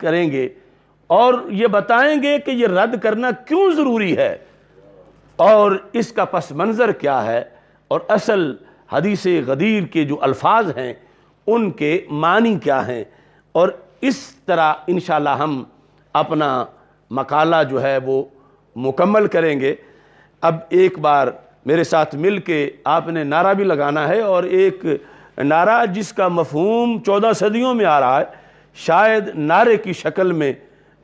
کریں گے اور یہ بتائیں گے کہ یہ رد کرنا کیوں ضروری ہے اور اس کا پس منظر کیا ہے اور اصل حدیث غدیر کے جو الفاظ ہیں ان کے معنی کیا ہیں، اور اس طرح انشاءاللہ ہم اپنا مقالہ جو ہے وہ مکمل کریں گے۔ اب ایک بار میرے ساتھ مل کے آپ نے نعرہ بھی لگانا ہے، اور ایک نعرہ جس کا مفہوم 14 صدیوں میں آ رہا ہے، شاید نعرے کی شکل میں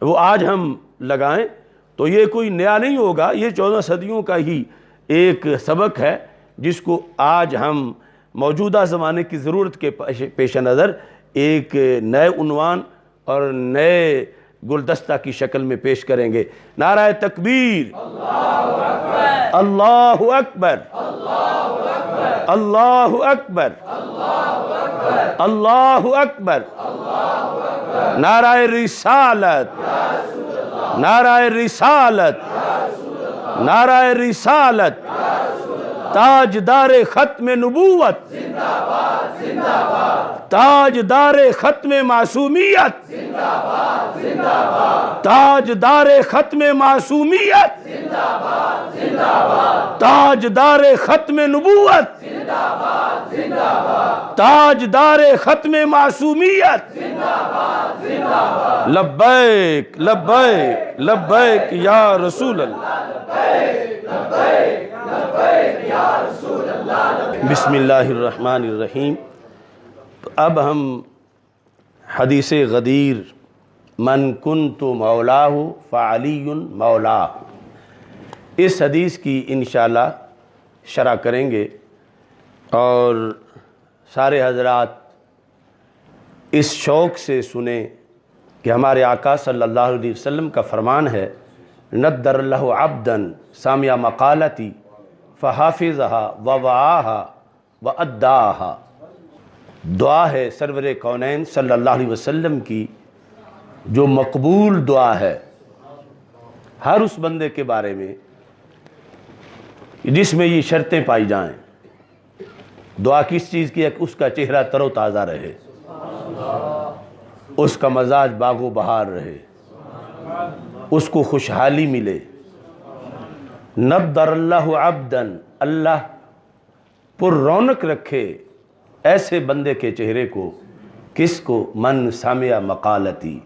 وہ آج ہم لگائیں تو یہ کوئی نیا نہیں ہوگا، یہ 14 صدیوں کا ہی ایک سبق ہے جس کو آج ہم موجودہ زمانے کی ضرورت کے پیش نظر ایک نئے عنوان اور نئے گلدستہ کی شکل میں پیش کریں گے۔ نعرہ تکبیر، اللہ اکبر، اللہ اکبر، اللہ اکبر، نعرہ رسالت، نعرہ رسالت، نعرہ رسالت، تاجدار ختم نبوت، تاجدار ختم معصومیت، تاجدار ختم معصومیت، تاجدار ختم نبوت، تاجدار ختم معصومیت، لبیک لبیک لبیک یا رسول اللہ، بسم اللہ الرحمن الرحیم۔ اب ہم حدیث غدیر من کنت مولاہ فعلی مولاہ، اس حدیث کی انشاءاللہ شرح کریں گے، اور سارے حضرات اس شوق سے سنیں کہ ہمارے آقا صلی اللہ علیہ وسلم کا فرمان ہے، نَدَّرَ اللَّهُ عَبْدًا سَمِعَ مَقَالَتِي فَحَافِظَهَا وَوَعَاهَا وَأَدَّاهَا۔ دعا ہے سرور کونین صلی اللہ علیہ وسلم کی جو مقبول دعا ہے ہر اس بندے کے بارے میں جس میں یہ شرطیں پائی جائیں۔ دعا کس چیز کی ہے؟ کہ اس کا چہرہ تر و تازہ رہے، اس کا مزاج باغ و بہار رہے، اس کو خوشحالی ملے۔ نَدَّرَ اللَّهُ عَبْدًا، اللہ پر رونق رکھے ایسے بندے کے چہرے کو، کس کو؟ من سمع مقالتی،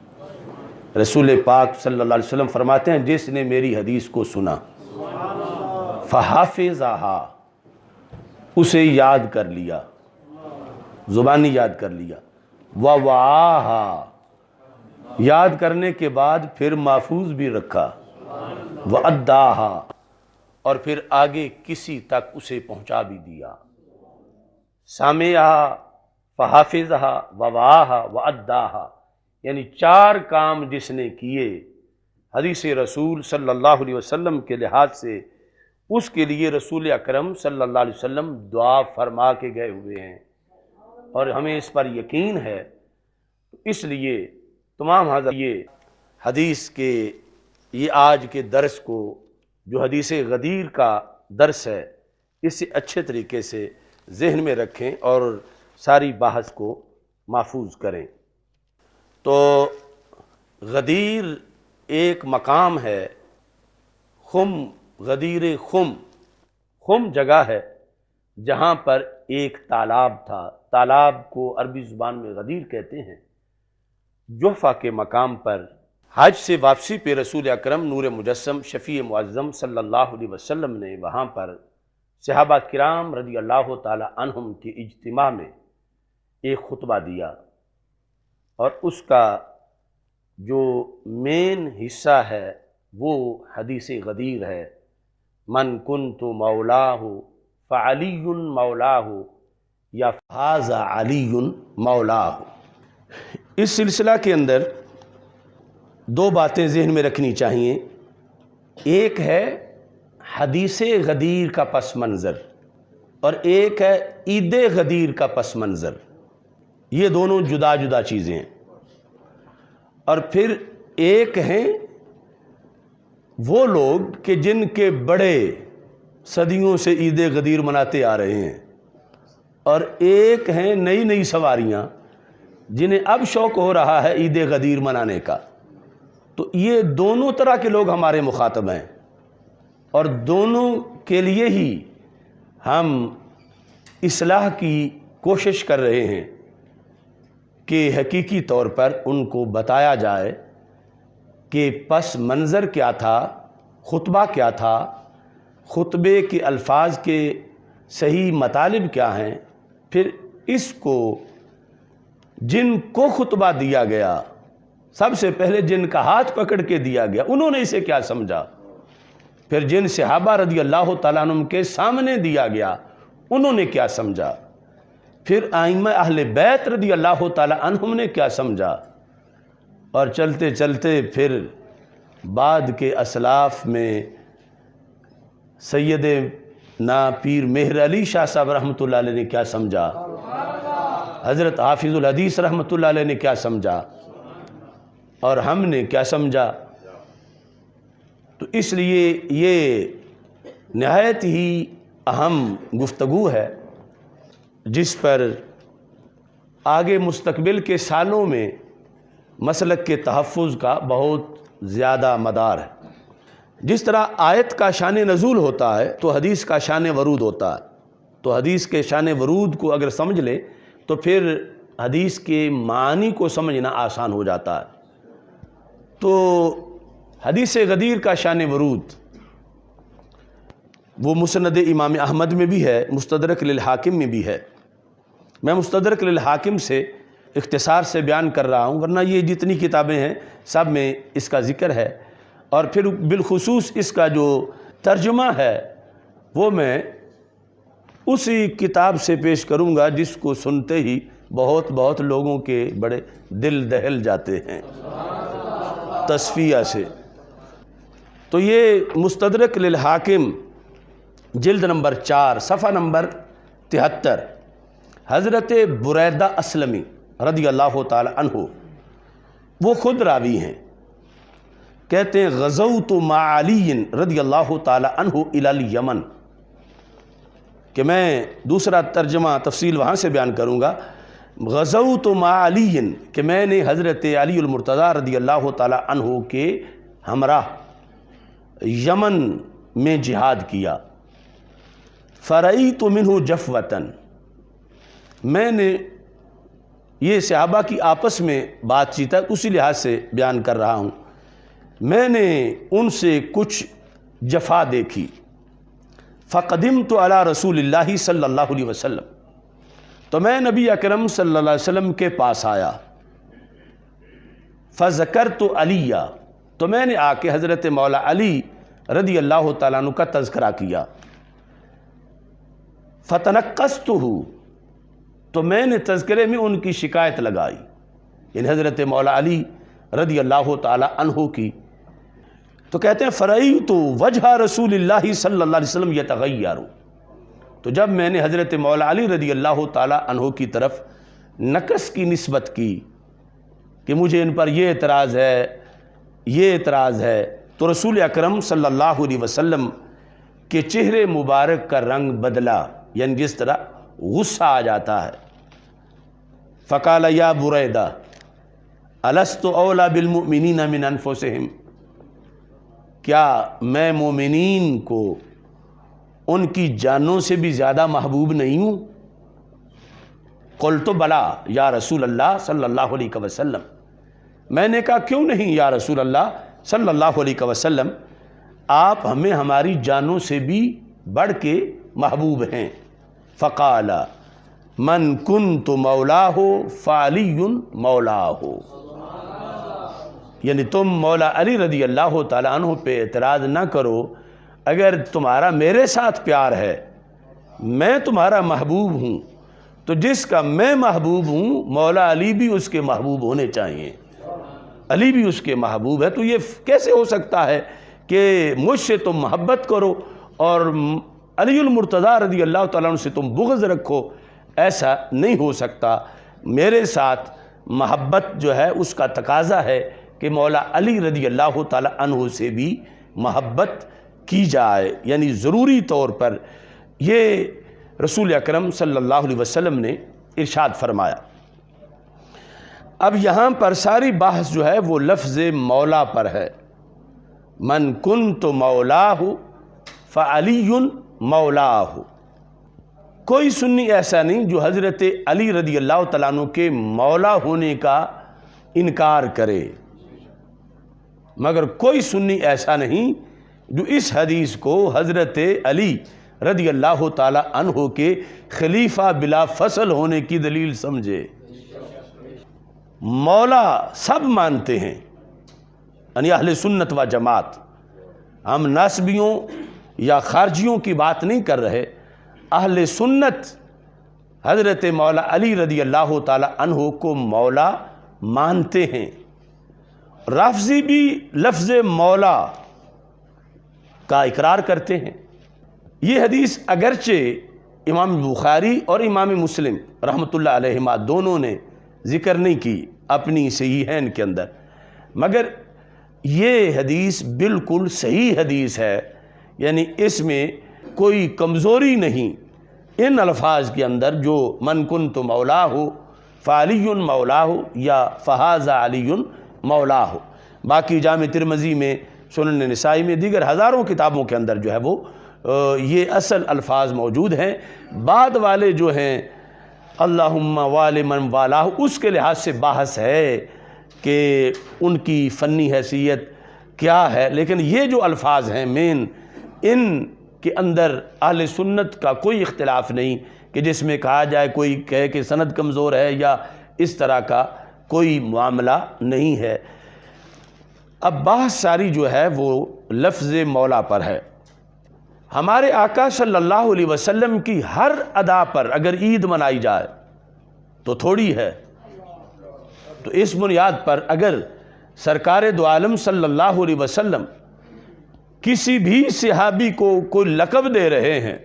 رسول پاک صلی اللہ علیہ وسلم فرماتے ہیں جس نے میری حدیث کو سنا، فحافظہا، اسے یاد کر لیا، زبانی یاد کر لیا، ووعاہا، یاد کرنے کے بعد پھر محفوظ بھی رکھا، وَأَدَّاهَا، اور پھر آگے کسی تک اسے پہنچا بھی دیا۔ سامعہا، فحافظہا، ووعاہا، وَأَدَّاهَا، یعنی 4 کام جس نے کیے حدیث رسول صلی اللہ علیہ وسلم کے لحاظ سے، اس کے لیے رسول اکرم صلی اللہ علیہ وسلم دعا فرما کے گئے ہوئے ہیں، اور ہمیں اس پر یقین ہے۔ اس لیے تمام حضرات یہ حدیث کے یہ آج کے درس کو جو حدیث غدیر کا درس ہے اسے اچھے طریقے سے ذہن میں رکھیں اور ساری بحث کو محفوظ کریں۔ تو غدیر ایک مقام ہے، خم، غدیر خم، خم جگہ ہے جہاں پر ایک تالاب تھا، تالاب کو عربی زبان میں غدیر کہتے ہیں۔ جحفہ کے مقام پر حج سے واپسی پہ رسول اکرم نور مجسم شفیع معظم صلی اللہ علیہ وسلم نے وہاں پر صحابہ کرام رضی اللہ تعالی عنہم کے اجتماع میں ایک خطبہ دیا، اور اس کا جو مین حصہ ہے وہ حدیث غدیر ہے، من کنت مولاہ فعلی مولاہ یا فہذا علی مولاہ۔ اس سلسلہ کے اندر 2 باتیں ذہن میں رکھنی چاہیے، ایک ہے حدیث غدیر کا پس منظر اور ایک ہے عید غدیر کا پس منظر، یہ دونوں جدا جدا چیزیں ہیں۔ اور پھر ایک ہیں وہ لوگ کہ جن کے بڑے صدیوں سے عید غدیر مناتے آ رہے ہیں، اور ایک ہیں نئی نئی سواریاں جنہیں اب شوق ہو رہا ہے عید غدیر منانے کا، تو یہ دونوں طرح کے لوگ ہمارے مخاطب ہیں، اور دونوں کے لیے ہی ہم اصلاح کی کوشش کر رہے ہیں کہ حقیقی طور پر ان کو بتایا جائے کہ پس منظر کیا تھا، خطبہ کیا تھا، خطبے کے الفاظ کے صحیح مطالب کیا ہیں، پھر اس کو جن کو خطبہ دیا گیا، سب سے پہلے جن کا ہاتھ پکڑ کے دیا گیا انہوں نے اسے کیا سمجھا، پھر جن صحابہ رضی اللہ تعالیٰ عنہ کے سامنے دیا گیا انہوں نے کیا سمجھا، پھر ائمہ اہل بیت رضی اللہ تعالیٰ عنہم نے کیا سمجھا، اور چلتے چلتے پھر بعد کے اسلاف میں سید نا پیر مہر علی شاہ صاحب رحمۃ اللہ علیہ نے کیا سمجھا، حضرت حافظ الحدیث رحمۃ اللہ علیہ نے کیا سمجھا، اور ہم نے کیا سمجھا۔ تو اس لیے یہ نہایت ہی اہم گفتگو ہے جس پر آگے مستقبل کے سالوں میں مسلک کے تحفظ کا بہت زیادہ مدار ہے۔ جس طرح آیت کا شان نزول ہوتا ہے تو حدیث کا شان ورود ہوتا ہے، تو حدیث کے شان ورود کو اگر سمجھ لے تو پھر حدیث کے معنی کو سمجھنا آسان ہو جاتا ہے۔ تو حدیث غدیر کا شان ورود وہ مسند امام احمد میں بھی ہے، مستدرک للحاکم میں بھی ہے۔ میں مستدرک للحاکم سے اختصار سے بیان کر رہا ہوں، ورنہ یہ جتنی کتابیں ہیں سب میں اس کا ذکر ہے، اور پھر بالخصوص اس کا جو ترجمہ ہے وہ میں اسی کتاب سے پیش کروں گا جس کو سنتے ہی بہت لوگوں کے بڑے دل دہل جاتے ہیں تصفیہ سے۔ تو یہ مستدرک للحاکم جلد نمبر 4 صفحہ نمبر 73، حضرت بریدہ اسلمی رضی اللہ تعالی عنہ وہ خود راوی ہیں، کہتے ہیں غزوت مع علی رضی اللہ تعالی عنہ الی الیمن، کہ میں دوسرا ترجمہ تفصیل وہاں سے بیان کروں گا، غزوت مع علی کہ میں نے حضرت علی المرتضیٰ رضی اللہ تعالی عنہ کے ہمراہ یمن میں جہاد کیا، فرأیت منہ جفوتاً، میں نے یہ صحابہ کی آپس میں بات چیت ہے اسی لحاظ سے بیان کر رہا ہوں، میں نے ان سے کچھ جفا دیکھی، فقدمت علی رسول اللہ صلی اللہ علیہ وسلم، تو میں نبی اکرم صلی اللہ علیہ وسلم کے پاس آیا، فذکرت علی، تو میں نے آ کے حضرت مولا علی رضی اللہ تعالیٰ عنہ کا تذکرہ کیا، فتنقصتہ، تو میں نے تذکرے میں ان کی شکایت لگائی، یعنی حضرت مولا علی رضی اللہ تعالی عنہ کی، تو کہتے ہیں فرأیت وجہ رسول اللہ صلی اللہ علیہ وسلم یتغیر، تو جب میں نے حضرت مولا علی رضی اللہ تعالی عنہ کی طرف نقص کی نسبت کی کہ مجھے ان پر یہ اعتراض ہے یہ اعتراض ہے، تو رسول اکرم صلی اللہ علیہ وسلم کے چہرے مبارک کا رنگ بدلا، یعنی جس طرح غصہ آ جاتا ہے، فقال یا بریدہ الست اولا بالمؤمنین من انفسہم، کیا میں مومنین کو ان کی جانوں سے بھی زیادہ محبوب نہیں ہوں؟ قلت بلا یا رسول اللہ صلی اللہ علیہ وسلم، میں نے کہا کیوں نہیں یا رسول اللہ صلی اللہ علیہ وسلم، آپ ہمیں ہماری جانوں سے بھی بڑھ کے محبوب ہیں۔ فقال من کنت مولاہ فعلی مولاہ، یعنی تم مولا علی رضی اللہ تعالیٰ عنہ پہ اعتراض نہ کرو، اگر تمہارا میرے ساتھ پیار ہے، میں تمہارا محبوب ہوں، تو جس کا میں محبوب ہوں مولا علی بھی اس کے محبوب ہونے چاہیے، علی بھی اس کے محبوب ہے، تو یہ کیسے ہو سکتا ہے کہ مجھ سے تم محبت کرو اور علی المرتضیٰ رضی اللہ تعالیٰ عنہ سے تم بغض رکھو؟ ایسا نہیں ہو سکتا، میرے ساتھ محبت جو ہے اس کا تقاضا ہے کہ مولا علی رضی اللہ تعالیٰ عنہ سے بھی محبت کی جائے، یعنی ضروری طور پر یہ رسول اکرم صلی اللہ علیہ وسلم نے ارشاد فرمایا۔ اب یہاں پر ساری بحث جو ہے وہ لفظ مولا پر ہے، من کنت مولاہ فعلی مولاہ۔ کوئی سنی ایسا نہیں جو حضرت علی رضی اللہ تعالیٰ عنہ کے مولا ہونے کا انکار کرے، مگر کوئی سنی ایسا نہیں جو اس حدیث کو حضرت علی رضی اللہ تعالیٰ عنہ کے خلیفہ بلا فصل ہونے کی دلیل سمجھے۔ مولا سب مانتے ہیں، یعنی اہل سنت و جماعت، ہم ناسبیوں یا خارجیوں کی بات نہیں کر رہے، اہل سنت حضرت مولا علی رضی اللہ تعالیٰ عنہ کو مولا مانتے ہیں۔ رافضی بھی لفظ مولا کا اقرار کرتے ہیں۔ یہ حدیث اگرچہ امام بخاری اور امام مسلم رحمۃ اللہ علیہما دونوں نے ذکر نہیں کی اپنی صحیحین کے اندر، مگر یہ حدیث بالکل صحیح حدیث ہے، یعنی اس میں کوئی کمزوری نہیں ان الفاظ کے اندر جو من کنت مولاہ فعلی مولاہ یا فہذا علی مولاہ۔ باقی جامع ترمذی میں، سنن نسائی میں، دیگر ہزاروں کتابوں کے اندر جو ہے وہ یہ اصل الفاظ موجود ہیں۔ بعد والے جو ہیں اللہم والی من والاہ، اس کے لحاظ سے بحث ہے کہ ان کی فنی حیثیت کیا ہے، لیکن یہ جو الفاظ ہیں مین، ان کے اندر اہل سنت کا کوئی اختلاف نہیں کہ جس میں کہا جائے، کوئی کہے کہ سند کمزور ہے یا اس طرح کا کوئی معاملہ نہیں ہے۔ اب بحث ساری جو ہے وہ لفظ مولا پر ہے۔ ہمارے آقا صلی اللہ علیہ وسلم کی ہر ادا پر اگر عید منائی جائے تو تھوڑی ہے، تو اس بنیاد پر اگر سرکار دو عالم صلی اللہ علیہ وسلم کسی بھی صحابی کو کوئی لقب دے رہے ہیں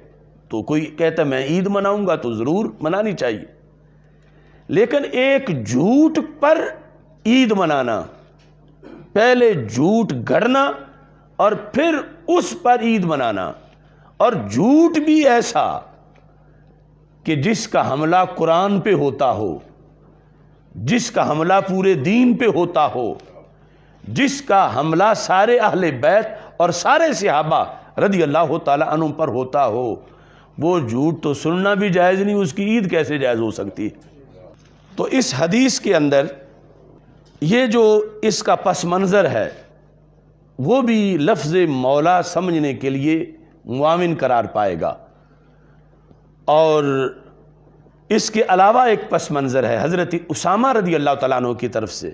تو کوئی کہتا ہے میں عید مناؤں گا تو ضرور منانی چاہیے، لیکن ایک جھوٹ پر عید منانا، پہلے جھوٹ گھڑنا اور پھر اس پر عید منانا، اور جھوٹ بھی ایسا کہ جس کا حملہ قرآن پہ ہوتا ہو، جس کا حملہ پورے دین پہ ہوتا ہو، جس کا حملہ سارے اہل بیت اور سارے صحابہ رضی اللہ تعالیٰ عنہ پر ہوتا ہو، وہ جھوٹ تو سننا بھی جائز نہیں، اس کی عید کیسے جائز ہو سکتی ہے؟ تو اس حدیث کے اندر یہ جو اس کا پس منظر ہے وہ بھی لفظ مولا سمجھنے کے لیے معاون قرار پائے گا۔ اور اس کے علاوہ ایک پس منظر ہے حضرت اسامہ رضی اللہ تعالیٰ عنہ کی طرف سے،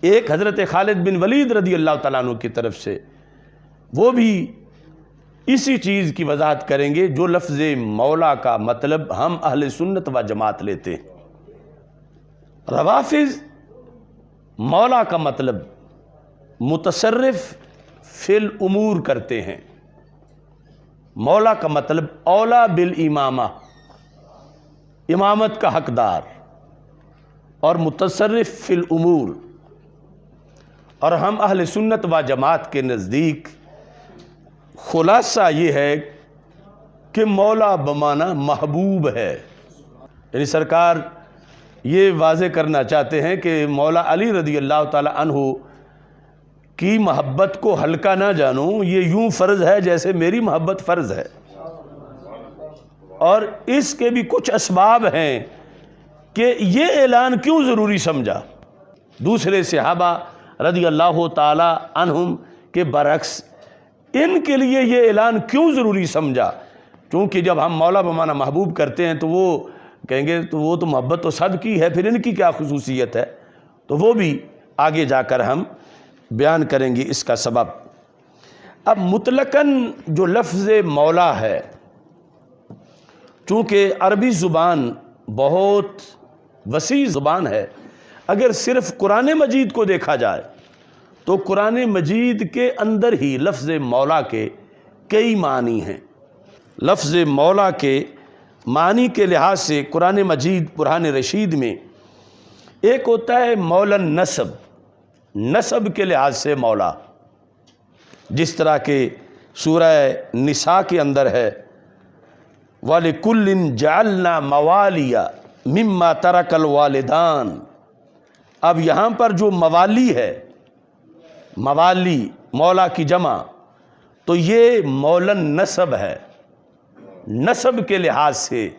ایک حضرت خالد بن ولید رضی اللہ تعالیٰ عنہ کی طرف سے، وہ بھی اسی چیز کی وضاحت کریں گے جو لفظ مولا کا مطلب ہم اہل سنت و جماعت لیتے ہیں۔ روافض مولا کا مطلب متصرف فی الامور کرتے ہیں، مولا کا مطلب اولا بالامامہ، امامت کا حقدار، اور متصرف فی الامور۔ اور ہم اہل سنت و جماعت کے نزدیک خلاصہ یہ ہے کہ مولا بمانا محبوب ہے، یعنی سرکار یہ واضح کرنا چاہتے ہیں کہ مولا علی رضی اللہ تعالی عنہ کی محبت کو ہلکا نہ جانو، یہ یوں فرض ہے جیسے میری محبت فرض ہے، اور اس کے بھی کچھ اسباب ہیں کہ یہ اعلان کیوں ضروری سمجھا دوسرے صحابہ رضی اللہ تعالی عنہم کے برعکس، ان کے لیے یہ اعلان کیوں ضروری سمجھا؟ چونکہ جب ہم مولا بمانا محبوب کرتے ہیں تو وہ کہیں گے تو وہ تو محبت تو صد کی ہے، پھر ان کی کیا خصوصیت ہے؟ تو وہ بھی آگے جا کر ہم بیان کریں گے اس کا سبب۔ اب مطلقاً جو لفظ مولا ہے، چونکہ عربی زبان بہت وسیع زبان ہے، اگر صرف قرآن مجید کو دیکھا جائے تو قرآن مجید کے اندر ہی لفظ مولا کے کئی معنی ہیں۔ لفظ مولا کے معنی کے لحاظ سے قرآن مجید قرآن رشید میں ایک ہوتا ہے مولا نسب، نسب کے لحاظ سے مولا، جس طرح کہ سورہ نساء کے اندر ہے وَلِكُلٍّ جَعَلْنَا مَوَالِيَ مِمَّا تَرَكَ الْوَالِدَانِ، اب یہاں پر جو موالی ہے، موالی مولا کی جمع، تو یہ مولن نسب ہے، نسب کے لحاظ سے